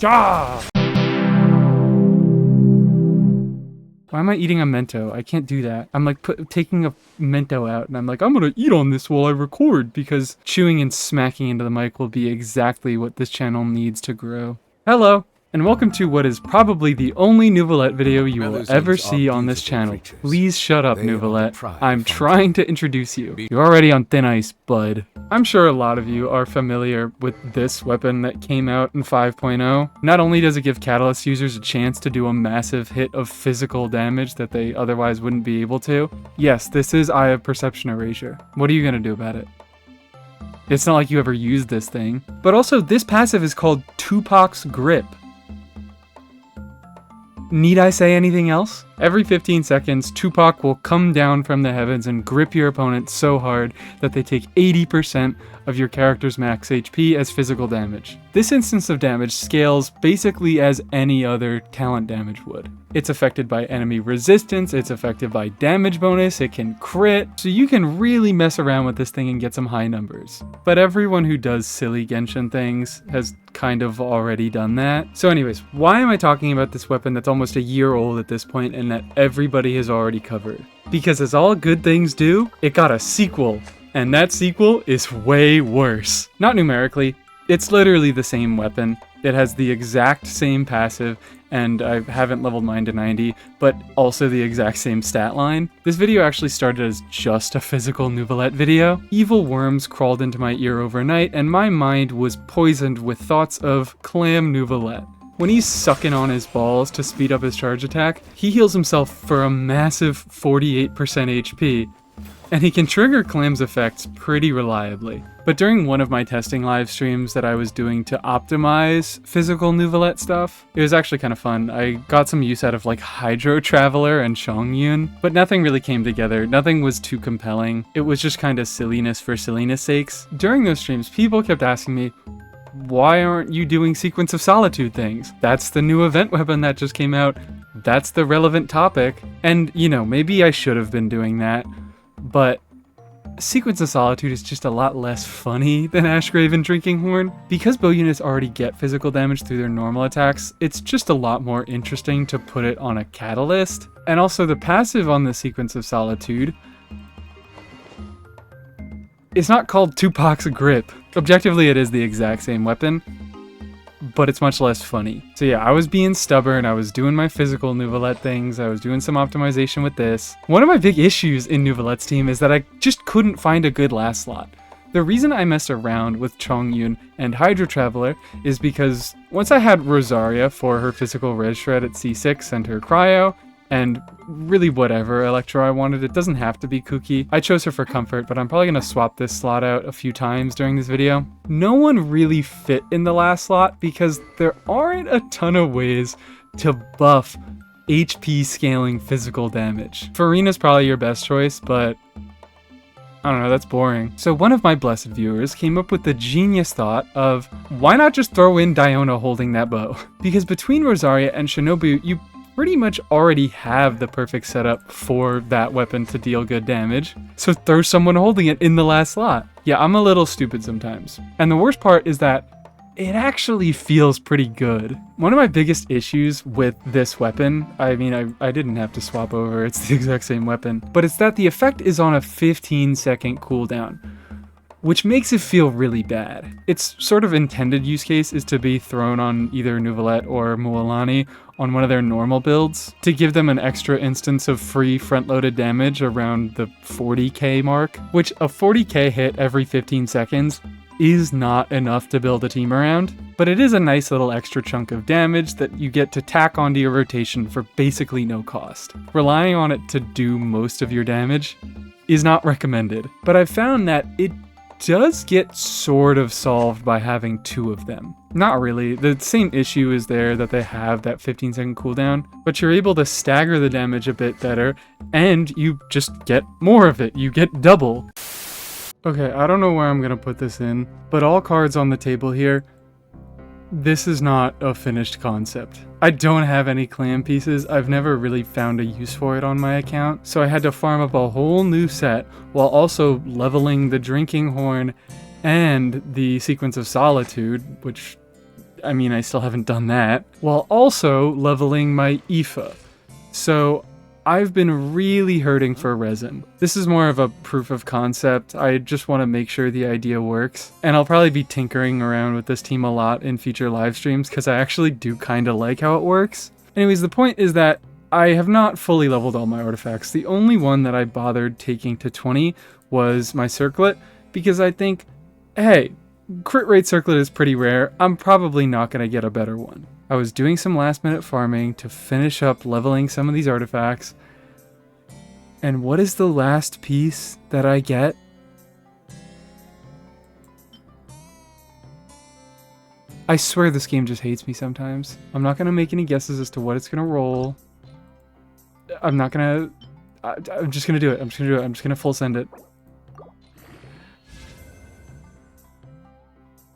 Yeah! Why am I eating a Mento? I can't do that. I'm like taking a Mento out and I'm like, I'm gonna eat on this while I record because chewing and smacking into the mic will be exactly what this channel needs to grow. Hello, and welcome to what is probably the only Neuvillette video you will ever see on this channel. Please shut up, Neuvillette. I'm trying to introduce you. You're already on thin ice, bud. I'm sure a lot of you are familiar with this weapon that came out in 5.0. Not only does it give Catalyst users a chance to do a massive hit of physical damage that they otherwise wouldn't be able to. Yes, this is Eye of Perception Erasure. What are you gonna do about it? It's not like you ever used this thing. But also, this passive is called Tupac's Grip. Need I say anything else? Every 15 seconds, Tupac will come down from the heavens and grip your opponent so hard that they take 80% of your character's max HP as physical damage. This instance of damage scales basically as any other talent damage would. It's affected by enemy resistance, it's affected by damage bonus, it can crit, so you can really mess around with this thing and get some high numbers. But everyone who does silly Genshin things has kind of already done that. So anyways, why am I talking about this weapon that's almost a year old at this point and that everybody has already covered? Because as all good things do, it got a sequel, and that sequel is way worse. Not numerically, it's literally the same weapon. It has the exact same passive, and I haven't leveled mine to 90, but also the exact same stat line. This video actually started as just a physical Neuvillette video. Evil worms crawled into my ear overnight, and my mind was poisoned with thoughts of Clam Neuvillette. When he's sucking on his balls to speed up his charge attack, he heals himself for a massive 48% HP, and he can trigger Clam's effects pretty reliably. But during one of my testing live streams that I was doing to optimize physical Neuvillette stuff, it was actually kind of fun. I got some use out of like Hydro Traveler and Chongyun, but nothing really came together. Nothing was too compelling. It was just kind of silliness for silliness sakes. During those streams, people kept asking me, why aren't you doing Sequence of Solitude things? That's the new event weapon that just came out. That's the relevant topic. And, you know, maybe I should have been doing that, but Sequence of Solitude is just a lot less funny than Ashgrave and Drinking Horn. Because bow units already get physical damage through their normal attacks, it's just a lot more interesting to put it on a Catalyst. And also the passive on the Sequence of Solitude, it's not called Tupac's Grip. Objectively, it is the exact same weapon, but it's much less funny. So yeah, I was being stubborn, I was doing my physical Neuvillette things, I was doing some optimization with this. One of my big issues in Neuvillette's team is that I just couldn't find a good last slot. The reason I messed around with Chongyun and Hydro Traveler is because once I had Rosaria for her physical res shred at C6 and her cryo, and really whatever Electro I wanted, it doesn't have to be Kuki. I chose her for comfort, but I'm probably gonna swap this slot out a few times during this video. No one really fit in the last slot because there aren't a ton of ways to buff HP scaling physical damage. Farina's probably your best choice, but I don't know, that's boring. So one of my blessed viewers came up with the genius thought of, why not just throw in Diona holding that bow? Because between Rosaria and Shinobu, you pretty much already have the perfect setup for that weapon to deal good damage, so throw someone holding it in the last slot. Yeah, I'm a little stupid sometimes. And the worst part is that it actually feels pretty good. One of my biggest issues with this weapon, I mean, I didn't have to swap over, it's the exact same weapon, but it's that the effect is on a 15-second cooldown, which makes it feel really bad. Its sort of intended use case is to be thrown on either Neuvillette or Mualani on one of their normal builds to give them an extra instance of free front-loaded damage around the 40k mark, which a 40k hit every 15 seconds is not enough to build a team around, but it is a nice little extra chunk of damage that you get to tack onto your rotation for basically no cost. Relying on it to do most of your damage is not recommended, but I've found that it does get sort of solved by having two of them. Not really, the same issue is there that they have that 15-second cooldown, but you're able to stagger the damage a bit better, and you just get more of it, you get double. Okay, I don't know where I'm gonna put this in, but all cards on the table here, this is not a finished concept. I don't have any clan pieces, I've never really found a use for it on my account, so I had to farm up a whole new set while also leveling the Drinking Horn and the Sequence of Solitude, which I mean, I still haven't done that, while also leveling my Aoife. So I've been really hurting for resin. This is more of a proof of concept. I just want to make sure the idea works. And I'll probably be tinkering around with this team a lot in future live streams because I actually do kind of like how it works. Anyways, the point is that I have not fully leveled all my artifacts. The only one that I bothered taking to 20 was my circlet because I think, hey, crit rate circlet is pretty rare. I'm probably not going to get a better one. I was doing some last minute farming to finish up leveling some of these artifacts. And what is the last piece that I get? I swear this game just hates me sometimes. I'm not going to make any guesses as to what it's going to roll. I'm just going to do it. I'm just going to full send it.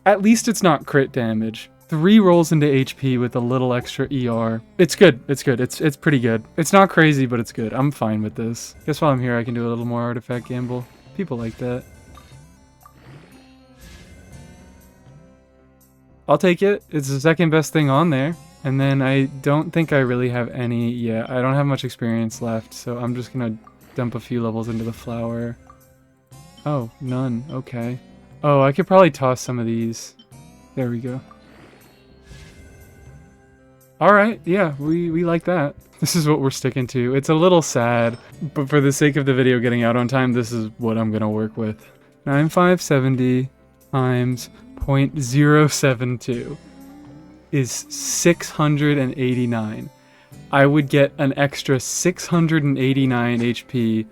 At least it's not crit damage. 3 rolls into HP with a little extra ER. It's good. It's good. It's pretty good. It's not crazy, but it's good. I'm fine with this. Guess while I'm here, I can do a little more artifact gamble. People like that. I'll take it. It's the second best thing on there. And then I don't think I really have any. Yeah, I don't have much experience left, so I'm just gonna dump a few levels into the flower. Oh, none. Okay. Oh, I could probably toss some of these. There we go. Alright, yeah, we like that. This is what we're sticking to. It's a little sad, but for the sake of the video getting out on time, this is what I'm gonna work with. 9570 times 0.072 is 689. I would get an extra 689 HP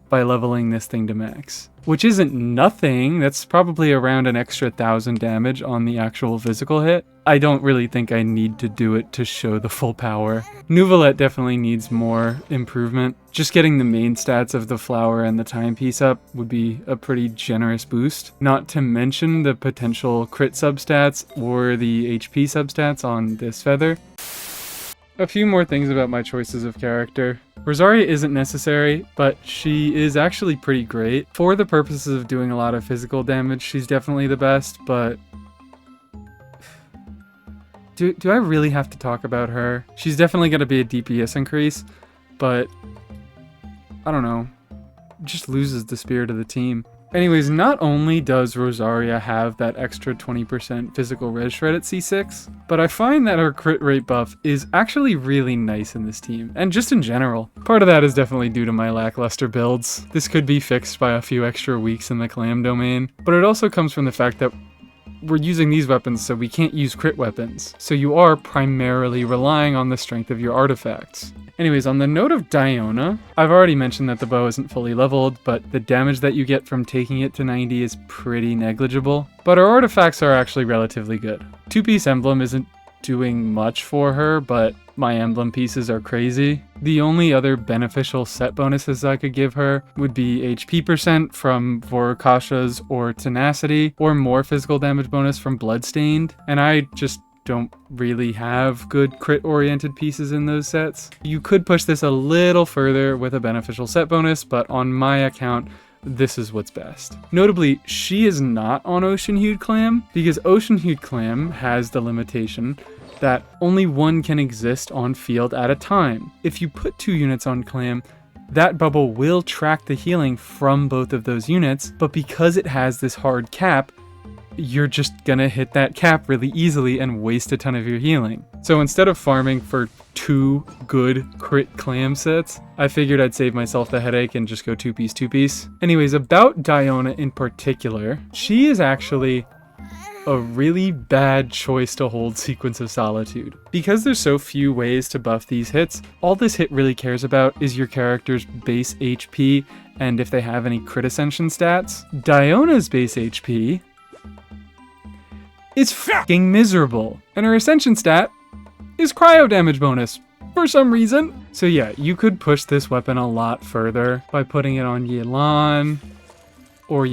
by leveling this thing to max. Which isn't nothing. That's probably around an extra 1,000 damage on the actual physical hit. I don't really think I need to do it to show the full power. Neuvillette definitely needs more improvement. Just getting the main stats of the flower and the timepiece up would be a pretty generous boost. Not to mention the potential crit substats or the HP substats on this feather. A few more things about my choices of character. Rosaria isn't necessary, but she is actually pretty great. For the purposes of doing a lot of physical damage, she's definitely the best, but... Do I really have to talk about her? She's definitely going to be a DPS increase, but... I don't know. Just loses the spirit of the team. Anyways, not only does Rosaria have that extra 20% physical res shred at C6, but I find that her crit rate buff is actually really nice in this team, and just in general. Part of that is definitely due to my lackluster builds. This could be fixed by a few extra weeks in the clam domain, but it also comes from the fact that we're using these weapons so we can't use crit weapons, so you are primarily relying on the strength of your artifacts. Anyways, on the note of Diona, I've already mentioned that the bow isn't fully leveled, but the damage that you get from taking it to 90 is pretty negligible. But her artifacts are actually relatively good. 2-piece emblem isn't doing much for her, but my emblem pieces are crazy. The only other beneficial set bonuses I could give her would be HP percent from Vorokasha's or Tenacity, or more physical damage bonus from Bloodstained, and I just don't really have good crit-oriented pieces in those sets. You could push this a little further with a beneficial set bonus, but on my account, this is what's best. Notably, she is not on Ocean Hued Clam, because Ocean Hued Clam has the limitation that only one can exist on field at a time. If you put 2 units on Clam, that bubble will track the healing from both of those units, but because it has this hard cap, you're just gonna hit that cap really easily and waste a ton of your healing. So instead of farming for 2 good crit clam sets, I figured I'd save myself the headache and just go 2-piece. Anyways, about Diona in particular, she is actually a really bad choice to hold Sequence of Solitude. Because there's so few ways to buff these hits, all this hit really cares about is your character's base HP and if they have any crit ascension stats. Diona's base HP is fucking miserable, and her ascension stat is cryo damage bonus for some reason. So yeah, you could push this weapon a lot further by putting it on Yelan, or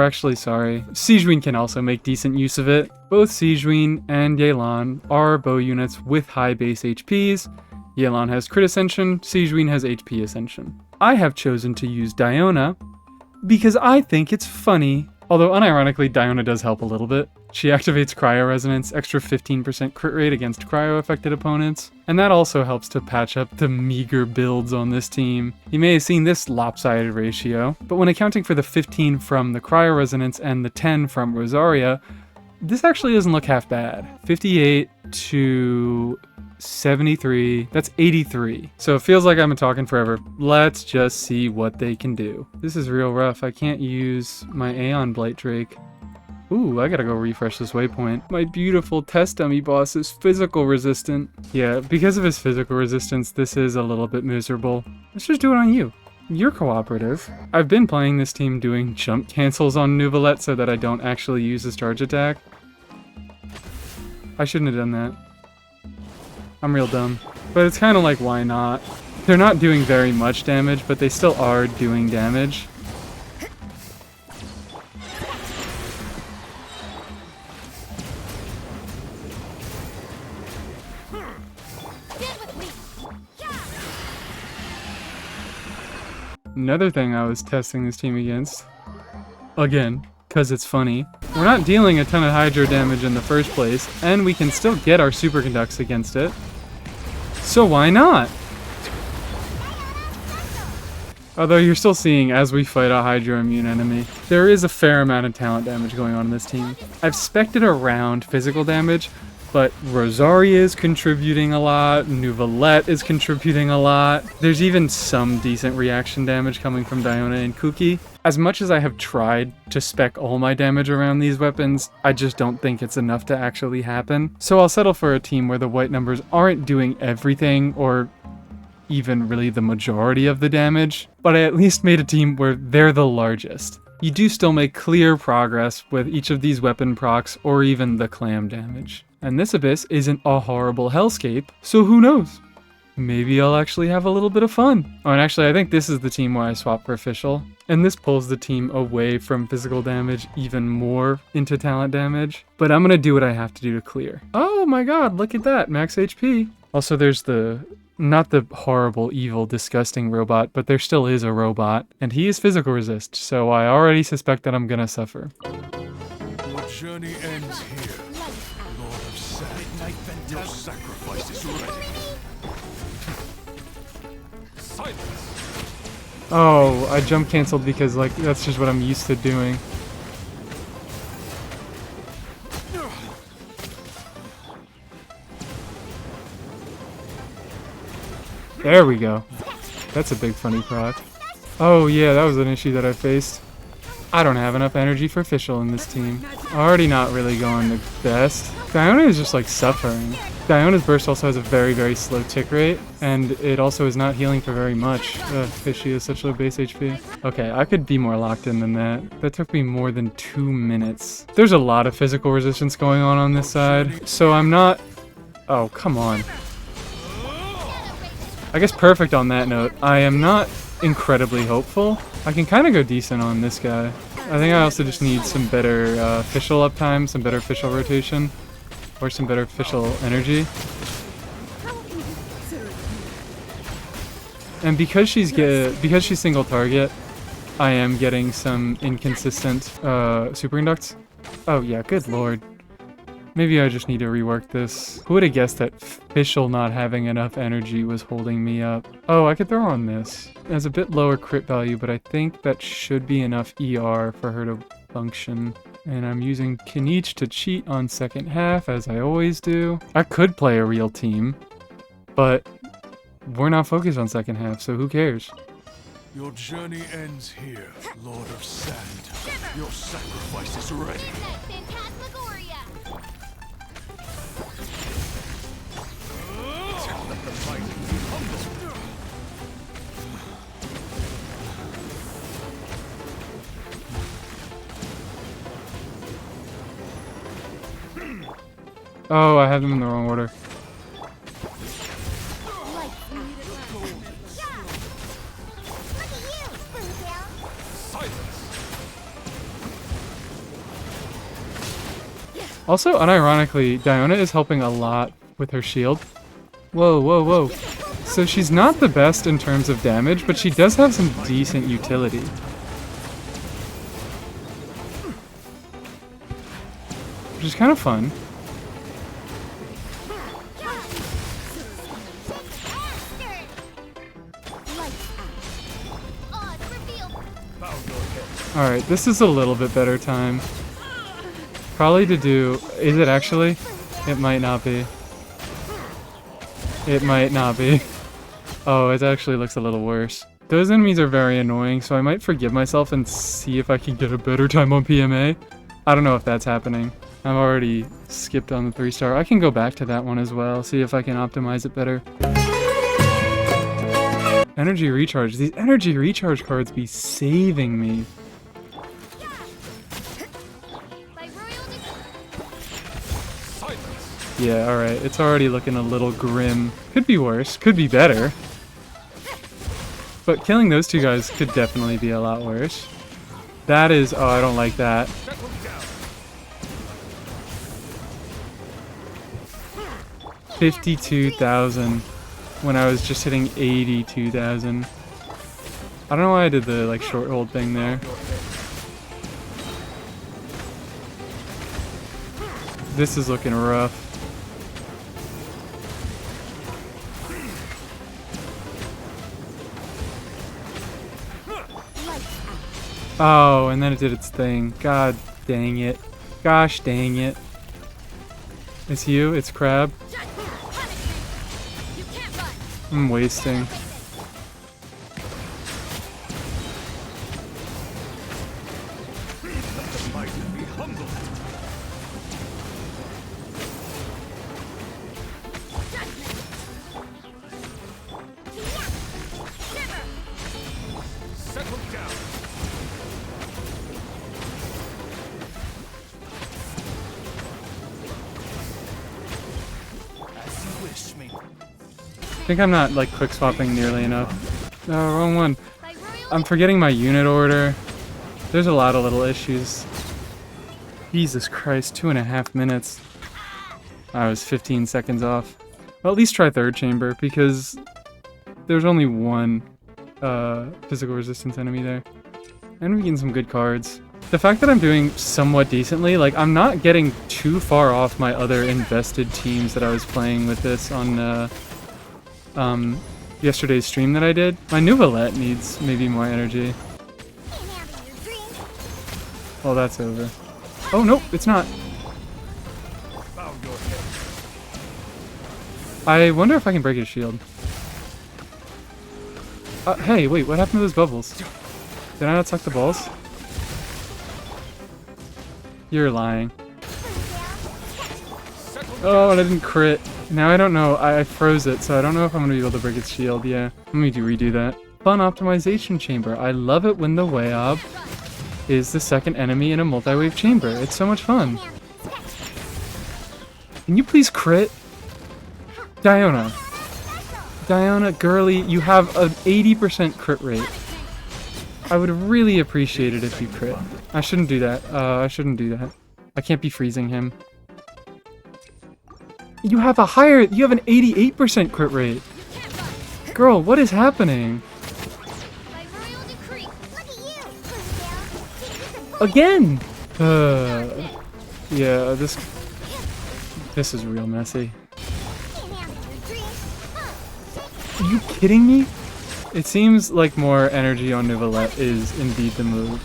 actually sorry, Sigewinne can also make decent use of it. Both Sigewinne and Yelan are bow units with high base HPs. Yelan has crit ascension, Sigewinne has HP ascension. I have chosen to use Diona because I think it's funny Although unironically, Diona does help a little bit. She activates Cryo Resonance, extra 15% crit rate against cryo-affected opponents, and that also helps to patch up the meager builds on this team. You may have seen this lopsided ratio, but when accounting for the 15 from the Cryo Resonance and the 10 from Rosaria, this actually doesn't look half bad. 58 to 73, that's 83. So it feels like I've been talking forever. Let's just see what they can do. This is real rough. I can't use my Aeon Blight Drake. Ooh, I gotta go refresh this waypoint. My beautiful test dummy boss is physical resistant. Yeah, because of his physical resistance, this is a little bit miserable. Let's just do it on you. You're cooperative. I've been playing this team doing jump cancels on Neuvillette so that I don't actually use his charge attack. I shouldn't have done that. I'm real dumb. But it's kind of like, why not? They're not doing very much damage, but they still are doing damage. Another thing I was testing this team against, again, because it's funny, we're not dealing a ton of Hydro damage in the first place, and we can still get our Superconducts against it. So why not? Although you're still seeing, as we fight a Hydro immune enemy, there is a fair amount of talent damage going on in this team. I've spec'd it around physical damage, but Rosaria is contributing a lot, Neuvillette is contributing a lot. There's even some decent reaction damage coming from Diona and Kuki. As much as I have tried to spec all my damage around these weapons, I just don't think it's enough to actually happen. So I'll settle for a team where the white numbers aren't doing everything, or even really the majority of the damage, but I at least made a team where they're the largest. You do still make clear progress with each of these weapon procs, or even the clam damage. And this abyss isn't a horrible hellscape, so who knows? Maybe I'll actually have a little bit of fun. Oh, and actually I think this is the team where I swap for official. And this pulls the team away from physical damage even more into talent damage. But I'm gonna do what I have to do to clear. Oh my god, look at that, max HP. Also there's the, not the horrible, evil, disgusting robot, but there still is a robot. And he is physical resist, so I already suspect that I'm gonna suffer. Your journey ends here. Lord of Sand, your sacrifice is ready. Silence. Oh, I jump canceled because, like, that's just what I'm used to doing. There we go. That's a big funny proc. Oh yeah, that was an issue that I faced. I don't have enough energy for official in this team. Already not really going the best. Diona is just like suffering. Diona's burst also has a very, very slow tick rate, and it also is not healing for very much, because she has such low base HP. Okay, I could be more locked in than that. That took me more than 2 minutes. There's a lot of physical resistance going on this side, so I'm not... Oh, come on. I guess perfect on that note. I am not incredibly hopeful. I can kind of go decent on this guy. I think I also just need some better official uptime, some better official rotation, or some better official energy. And because she's single target, I am getting some inconsistent superconducts. Oh yeah, good lord. Maybe I just need to rework this. Who would have guessed that official not having enough energy was holding me up? Oh, I could throw on this. It has a bit lower crit value, but I think that should be enough ER for her to function. And I'm using Kinich to cheat on second half, as I always do. I could play a real team, but we're not focused on second half, so who cares? Your journey ends here, Lord of Sand. Your sacrifice is ready. Oh, I have them in the wrong order. Also, unironically, Diona is helping a lot with her shield. Whoa, whoa, whoa. So she's not the best in terms of damage, but she does have some decent utility. which is kind of fun. Alright, this is a little bit better time. Probably to do... Is it actually? It might not be. It might not be. Oh, it actually looks a little worse. Those enemies are very annoying, so I might forgive myself and see if I can get a better time on PMA. I don't know if that's happening. I've already skipped on the 3-star. I can go back to that one as well, see if I can optimize it better. Energy recharge. These energy recharge cards be saving me. Yeah, alright. It's already looking a little grim. Could be worse. Could be better. But killing those two guys could definitely be a lot worse. That is... Oh, I don't like that. $52,000 when I was just hitting 82,000. I don't know why I did the like short hold thing there. This is looking rough. Oh, and then it did its thing. God dang it. Gosh dang it. It's you? It's Crab? I'm wasting. I think I'm not like quick swapping nearly enough. Oh, wrong one. I'm forgetting my unit order. There's a lot of little issues. Jesus Christ, 2.5 minutes. I was 15 seconds off. Well, at least try third chamber because there's only one physical resistance enemy there. And we're getting some good cards. The fact that I'm doing somewhat decently, like I'm not getting too far off my other invested teams that I was playing with this on yesterday's stream that I did. My Neuvillette needs maybe more energy. Oh, that's over. Oh, nope, it's not. I wonder if I can break his shield. Hey, wait, what happened to those bubbles? Did I not suck the balls? You're lying. Oh, and I didn't crit. Now I don't know. I froze it, so I don't know if I'm going to be able to break its shield. Yeah, let me redo that. Fun optimization chamber. I love it when the Wouldve is the second enemy in a multi-wave chamber. It's so much fun. Can you please crit? Diona. Diona, girly, you have an 80% crit rate. I would really appreciate it if you crit. I shouldn't do that. I shouldn't do that. I can't be freezing him. You have an 88% crit rate. Girl, what is happening? Again! Yeah, this is real messy. Are you kidding me? It seems like more energy on Neuvillette is indeed the move.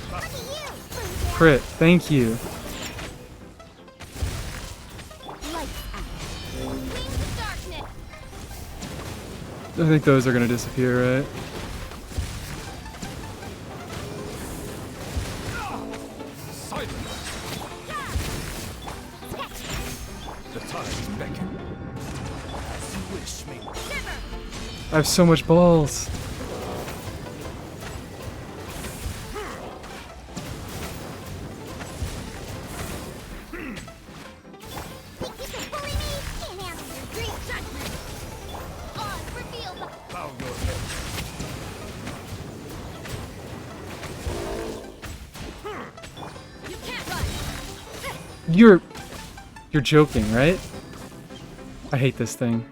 Crit, thank you. I think those are gonna disappear, right? I have so much balls. You're joking, right? I hate this thing.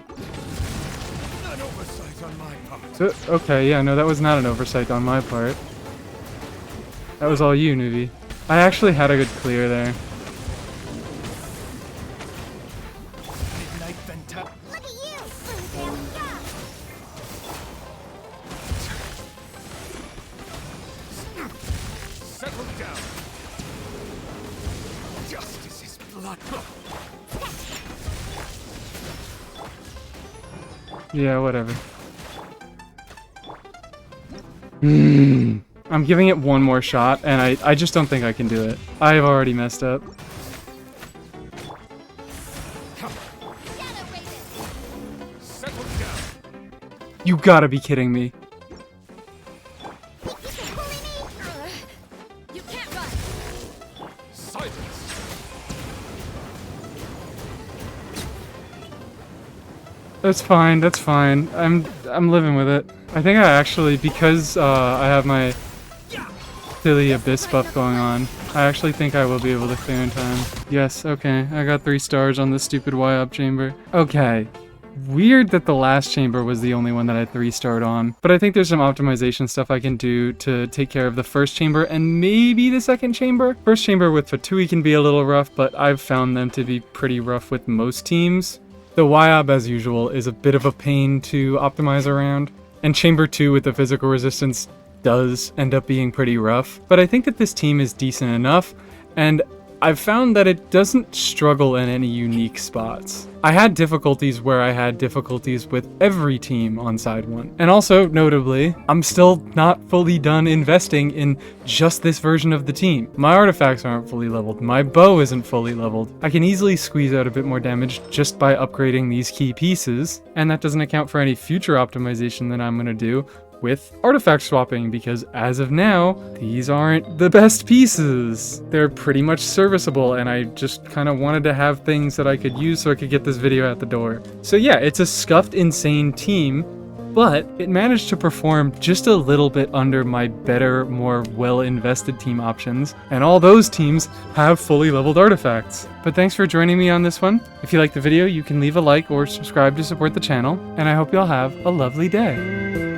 Okay, yeah, no, that was not an oversight on my part. That was all you, Neuvy. I actually had a good clear there. Look at you! There we go! Settle down. Justice is blood. Yeah, whatever. I'm giving it one more shot, and I just don't think I can do it. I have already messed up. Settle down. You gotta be kidding me. You can't run! Silence. That's fine, that's fine. I'm living with it. I think I actually, because I have my silly abyss buff going on, I actually think I will be able to clear in time. Yes, okay, I got 3 stars on this stupid Y-up chamber. Okay. Weird that the last chamber was the only one that I 3-starred on, but I think there's some optimization stuff I can do to take care of the first chamber and maybe the second chamber. First chamber with Fatui can be a little rough, but I've found them to be pretty rough with most teams. The Y-up, as usual, is a bit of a pain to optimize around, and chamber 2 with the physical resistance does end up being pretty rough, but I think that this team is decent enough, and I've found that it doesn't struggle in any unique spots. I had difficulties where I had difficulties with every team on side 1. And also, notably, I'm still not fully done investing in just this version of the team. My artifacts aren't fully leveled, my bow isn't fully leveled. I can easily squeeze out a bit more damage just by upgrading these key pieces, and that doesn't account for any future optimization that I'm gonna do with artifact swapping, because as of now, these aren't the best pieces. They're pretty much serviceable, and I just kind of wanted to have things that I could use so I could get this video out the door. So yeah, it's a scuffed, insane team, but it managed to perform just a little bit under my better, more well-invested team options, and all those teams have fully leveled artifacts. But thanks for joining me on this one. If you liked the video, you can leave a like or subscribe to support the channel, and I hope you all have a lovely day.